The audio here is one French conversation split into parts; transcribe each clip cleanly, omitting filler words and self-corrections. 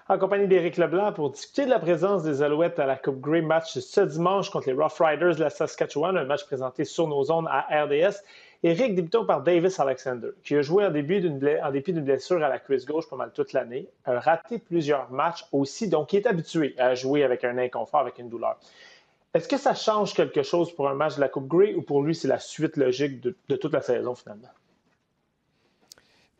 En compagnie d'Éric Leblanc pour discuter de la présence des Alouettes à la Coupe Grey, match ce dimanche contre les Rough Riders de la Saskatchewan, un match présenté sur nos ondes à RDS. Éric, débutons par Davis Alexander, qui a joué en dépit d'une blessure à la cuisse gauche pas mal toute l'année, a raté plusieurs matchs aussi, donc il est habitué à jouer avec un inconfort, avec une douleur. Est-ce que ça change quelque chose pour un match de la Coupe Grey ou pour lui, c'est la suite logique de toute la saison finalement?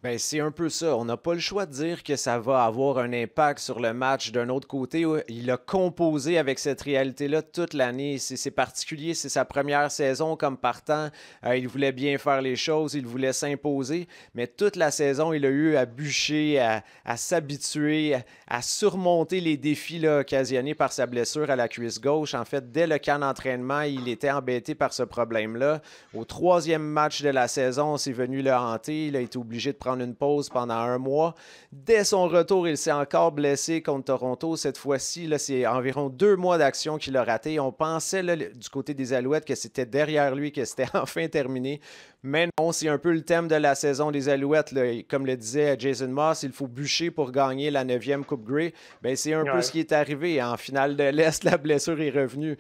Ben, c'est un peu ça. On n'a pas le choix de dire que ça va avoir un impact sur le match. D'un autre côté, il a composé avec cette réalité-là toute l'année. C'est particulier, c'est sa première saison comme partant. Il voulait bien faire les choses, il voulait s'imposer, mais toute la saison, il a eu à bûcher, à s'habituer, à surmonter les défis là, occasionnés par sa blessure à la cuisse gauche. En fait, dès le camp d'entraînement, il était embêté par ce problème-là. Au troisième match de la saison, c'est venu le hanter. Il a été obligé de prendre une pause pendant un mois. Dès son retour, il s'est encore blessé contre Toronto. Cette fois-ci, là, c'est environ 2 mois d'action qu'il a raté. On pensait là, du côté des Alouettes que c'était derrière lui, que c'était enfin terminé. Mais non, c'est un peu le thème de la saison des Alouettes. Là. Comme le disait Jason Moss, il faut bûcher pour gagner la 9e Coupe Grey. Ben, c'est un peu Ouais. ce qui est arrivé. En finale de l'Est, la blessure est revenue.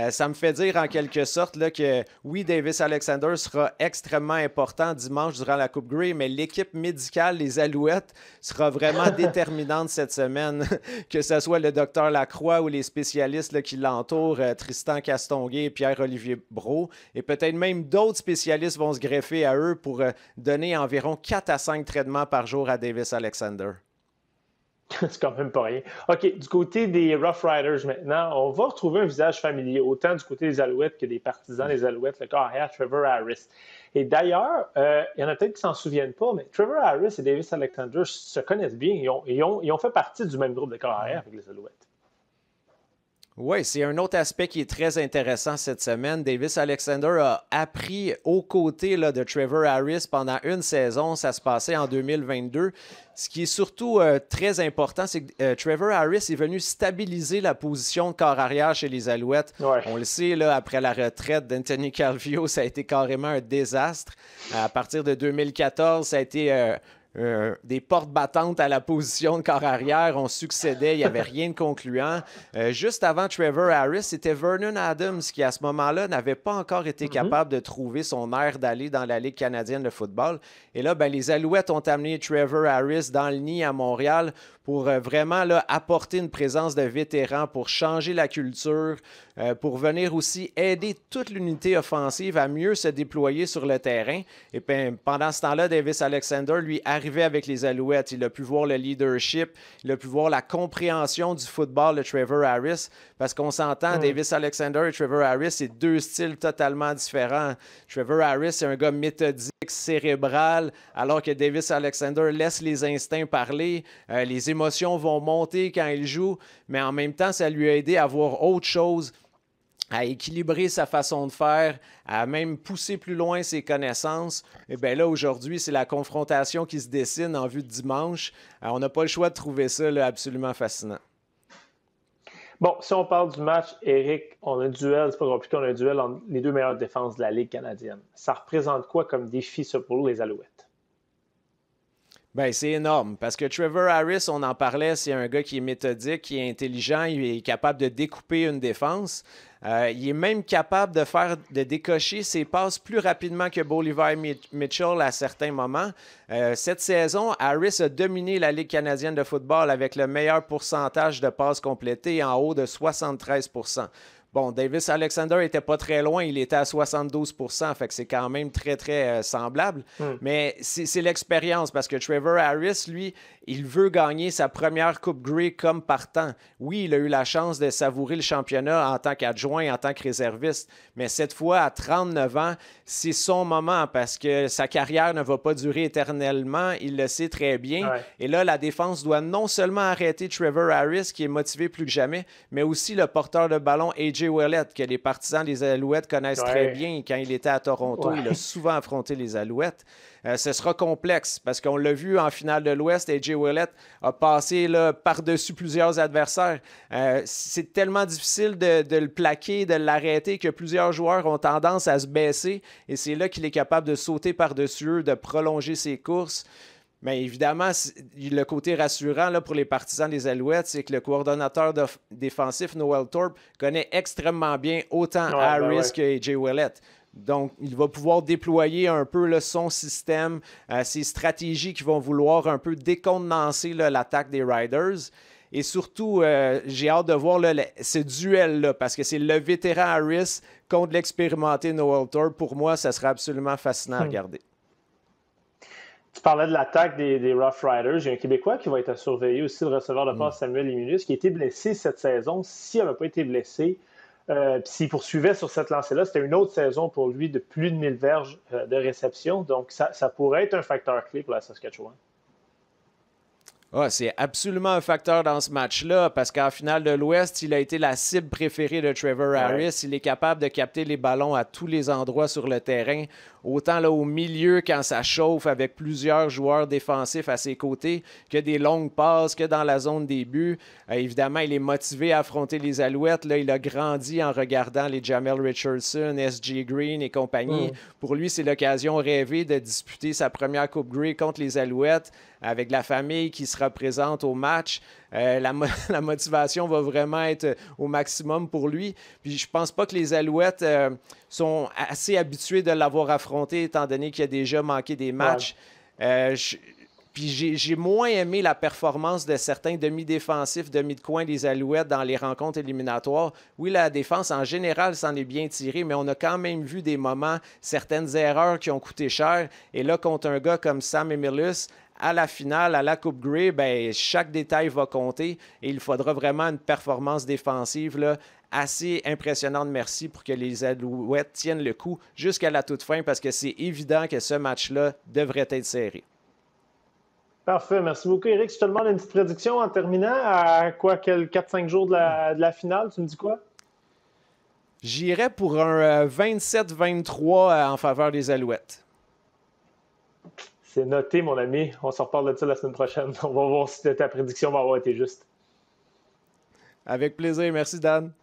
Ça me fait dire en quelque sorte là, que oui, Davis Alexander sera extrêmement important dimanche durant la Coupe Grey, mais l'équipe médicale, les Alouettes, sera vraiment déterminante cette semaine. Que ce soit le docteur Lacroix ou les spécialistes là, qui l'entourent, Tristan Castonguay et Pierre-Olivier Brault. Et peut-être même d'autres spécialistes vont se greffer à eux pour donner environ 4 à 5 traitements par jour à Davis Alexander. C'est quand même pas rien. OK, du côté des Rough Riders maintenant, on va retrouver un visage familier, autant du côté des Alouettes que des partisans des Alouettes, le carrière Trevor Harris. Et d'ailleurs, il y en a peut-être qui ne s'en souviennent pas, mais Trevor Harris et Davis Alexander se connaissent bien. Ils ont fait partie du même groupe de carrière avec les Alouettes. Oui, c'est un autre aspect qui est très intéressant cette semaine. Davis Alexander a appris aux côtés là, de Trevor Harris pendant une saison. Ça se passait en 2022. Ce qui est surtout très important, c'est que Trevor Harris est venu stabiliser la position de corps arrière chez les Alouettes. Ouais. On le sait, là, après la retraite d'Anthony Calvillo, ça a été carrément un désastre. À partir de 2014, ça a été des portes battantes à la position de corps arrière. On succédait, il n'y avait rien de concluant. Juste avant Trevor Harris, c'était Vernon Adams qui, à ce moment-là, n'avait pas encore été capable de trouver son air d'aller dans la Ligue canadienne de football. Et là, ben, les Alouettes ont amené Trevor Harris dans le nid à Montréal pour vraiment là, apporter une présence de vétérans, pour changer la culture, pour venir aussi aider toute l'unité offensive à mieux se déployer sur le terrain. Et puis, pendant ce temps-là, Davis Alexander, lui, arrivait avec les Alouettes. Il a pu voir le leadership, il a pu voir la compréhension du football de Trevor Harris, parce qu'on s'entend, Davis Alexander et Trevor Harris, c'est deux styles totalement différents. Trevor Harris, c'est un gars méthodique, cérébral, alors que Davis Alexander laisse les instincts parler, les émotions vont monter quand il joue, mais en même temps, ça lui a aidé à voir autre chose, à équilibrer sa façon de faire, à même pousser plus loin ses connaissances. Et bien là, aujourd'hui, c'est la confrontation qui se dessine en vue de dimanche. On n'a pas le choix de trouver ça là, absolument fascinant. Bon, si on parle du match, Eric, on a un duel, c'est pas compliqué, on a un duel entre les deux meilleures défenses de la Ligue canadienne. Ça représente quoi comme défi, ça, pour les Alouettes? Ben, c'est énorme parce que Trevor Harris, on en parlait, c'est un gars qui est méthodique, qui est intelligent, il est capable de découper une défense. Il est même capable de décocher ses passes plus rapidement que Bolivar Mitchell à certains moments. Cette saison, Harris a dominé la Ligue canadienne de football avec le meilleur pourcentage de passes complétées en haut de 73%. Bon, Davis Alexander n'était pas très loin, il était à 72%, fait que c'est quand même très, très semblable. Mais c'est l'expérience, parce que Trevor Harris, lui, il veut gagner sa première Coupe Grey comme partant. Oui, il a eu la chance de savourer le championnat en tant qu'adjoint, en tant que réserviste, mais cette fois, à 39 ans, c'est son moment, parce que sa carrière ne va pas durer éternellement, il le sait très bien. Ouais. Et là, la défense doit non seulement arrêter Trevor Harris, qui est motivé plus que jamais, mais aussi le porteur de ballon A.J. Ouellette, que les partisans des Alouettes connaissent très bien. Quand il était à Toronto, il a souvent affronté les Alouettes. Ce sera complexe parce qu'on l'a vu en finale de l'Ouest, A.J. Ouellette a passé là, par-dessus plusieurs adversaires. C'est tellement difficile de le plaquer, de l'arrêter, que plusieurs joueurs ont tendance à se baisser et c'est là qu'il est capable de sauter par-dessus eux, de prolonger ses courses. Mais évidemment, le côté rassurant là, pour les partisans des Alouettes, c'est que le coordonnateur défensif, Noel Thorpe, connaît extrêmement bien autant Harris que A.J. Ouellette. Donc, il va pouvoir déployer un peu là, son système, ses stratégies qui vont vouloir un peu décontenancer là, l'attaque des Riders. Et surtout, j'ai hâte de voir là, ce duel-là, parce que c'est le vétéran Harris contre l'expérimenté Noel Thorpe. Pour moi, ça sera absolument fascinant à regarder. Tu parlais de l'attaque des Rough Riders. Il y a un Québécois qui va être à surveiller aussi, le receveur de passe Samuel Emilius, qui a été blessé cette saison. S'il n'avait pas été blessé, s'il poursuivait sur cette lancée-là, c'était une autre saison pour lui de plus de 1000 verges de réception. Donc, ça pourrait être un facteur clé pour la Saskatchewan. Ah, c'est absolument un facteur dans ce match-là parce qu'en finale de l'Ouest, il a été la cible préférée de Trevor Harris. Il est capable de capter les ballons à tous les endroits sur le terrain, autant là au milieu quand ça chauffe avec plusieurs joueurs défensifs à ses côtés, que des longues passes, que dans la zone des buts. Évidemment, il est motivé à affronter les Alouettes. Là, il a grandi en regardant les Jamel Richardson, S.J. Green et compagnie. Pour lui, c'est l'occasion rêvée de disputer sa première Coupe Grey contre les Alouettes avec la famille qui sera présente au match. La motivation va vraiment être au maximum pour lui. Puis je pense pas que les Alouettes sont assez habitués de l'avoir affronté étant donné qu'il a déjà manqué des matchs. Puis j'ai moins aimé la performance de certains demi-défensifs, demi de coin des Alouettes dans les rencontres éliminatoires. Oui, la défense en général s'en est bien tirée, mais on a quand même vu des moments, certaines erreurs qui ont coûté cher. Et là, contre un gars comme Sam Emilius, à la finale, à la Coupe Grey, ben, chaque détail va compter et il faudra vraiment une performance défensive là, assez impressionnante, merci, pour que les Alouettes tiennent le coup jusqu'à la toute fin parce que c'est évident que ce match-là devrait être serré. Parfait. Merci beaucoup, Éric. Je te demande une petite prédiction en terminant. À quoi, 4-5 jours de la finale? Tu me dis quoi? J'irais pour un 27-23 en faveur des Alouettes. C'est noté, mon ami. On se reparle de ça la semaine prochaine. On va voir si ta prédiction va avoir été juste. Avec plaisir. Merci, Dan.